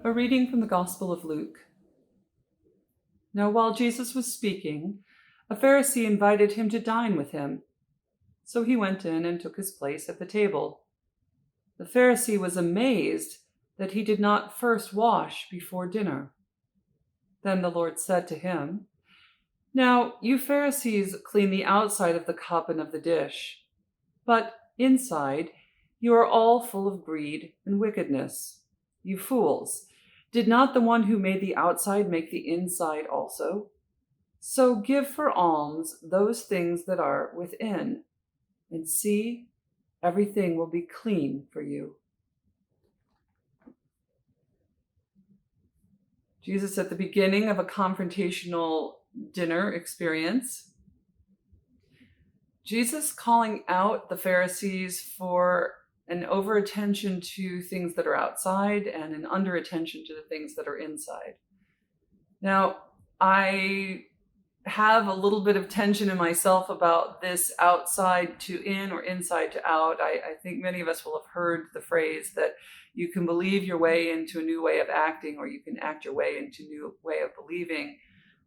A reading from the Gospel of Luke. Now, while Jesus was speaking, a Pharisee invited him to dine with him. So he went in and took his place at the table. The Pharisee was amazed that he did not first wash before dinner. Then the Lord said to him, "Now you Pharisees clean the outside of the cup and of the dish, but inside you are all full of greed and wickedness. You fools! Did not the one who made the outside make the inside also? So give for alms those things that are within, and see, everything will be clean for you." Jesus at the beginning of a confrontational dinner experience. Jesus calling out the Pharisees for an over-attention to things that are outside and an under-attention to the things that are inside. Now, I have a little bit of tension in myself about this outside to in or inside to out. I think many of us will have heard the phrase that you can believe your way into a new way of acting, or you can act your way into a new way of believing.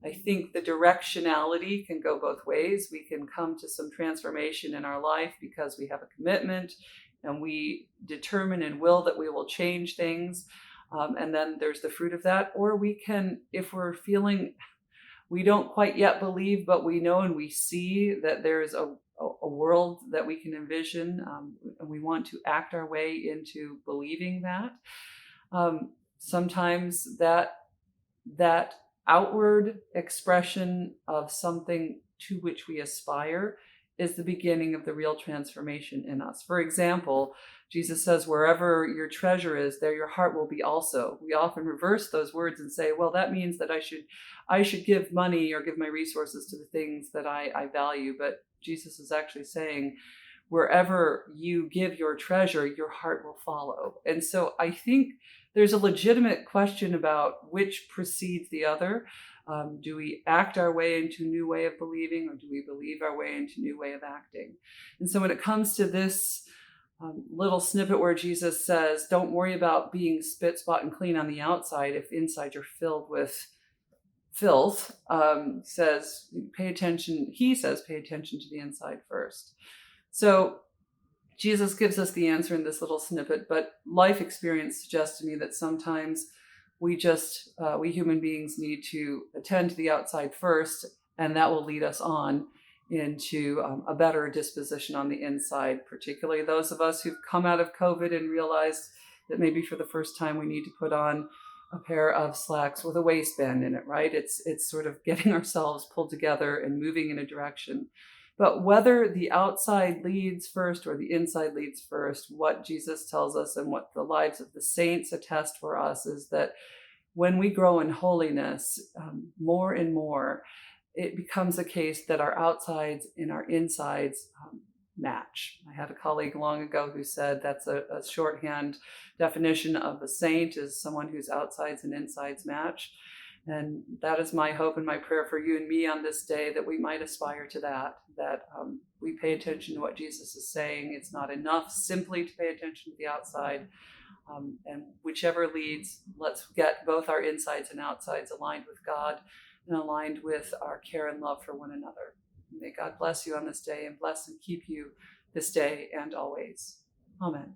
I think the directionality can go both ways. We can come to some transformation in our life because we have a commitment and we determine and will that we will change things. And then there's the fruit of that. Or we can, if we're feeling we don't quite yet believe, but we know and we see that there's a world that we can envision, and we want to act our way into believing that. Sometimes that outward expression of something to which we aspire is the beginning of the real transformation in us. For example, Jesus says, wherever your treasure is, there your heart will be also. We often reverse those words and say, well, that means that I should give money or give my resources to the things that I value. But Jesus is actually saying, wherever you give your treasure, your heart will follow. And so I think there's a legitimate question about which precedes the other. Do we act our way into a new way of believing, or do we believe our way into a new way of acting? And so when it comes to this little snippet where Jesus says, don't worry about being spit, spot, and clean on the outside if inside you're filled with filth, he says pay attention to the inside first. So Jesus gives us the answer in this little snippet, but life experience suggests to me that sometimes we human beings need to attend to the outside first, and that will lead us on into a better disposition on the inside, particularly those of us who've come out of COVID and realized that maybe for the first time we need to put on a pair of slacks with a waistband in it, right? It's sort of getting ourselves pulled together and moving in a direction. But whether the outside leads first or the inside leads first, what Jesus tells us and what the lives of the saints attest for us is that when we grow in holiness more and more, it becomes a case that our outsides and our insides match. I had a colleague long ago who said that's a shorthand definition of a saint is someone whose outsides and insides match. And that is my hope and my prayer for you and me on this day, that we might aspire to that we pay attention to what Jesus is saying. It's not enough simply to pay attention to the outside. And whichever leads, let's get both our insides and outsides aligned with God and aligned with our care and love for one another. May God bless you on this day and bless and keep you this day and always. Amen.